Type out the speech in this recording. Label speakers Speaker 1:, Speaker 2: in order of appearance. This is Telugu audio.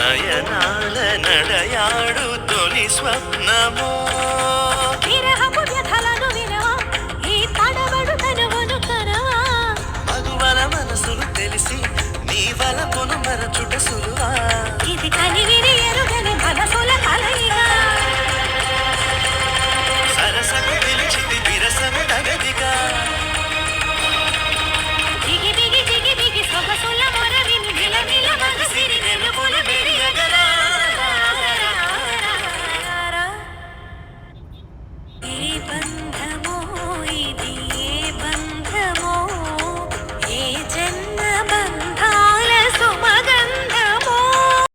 Speaker 1: నయనాల నడయాడు తొలి స్వప్నమో
Speaker 2: విరహపు వ్యధలను వినవా ఈ తడబడు తనువును కనవా
Speaker 1: మధువల మనసులు తెలిసి నీ వలపును మరచుట సులువా
Speaker 2: ఇది కనివే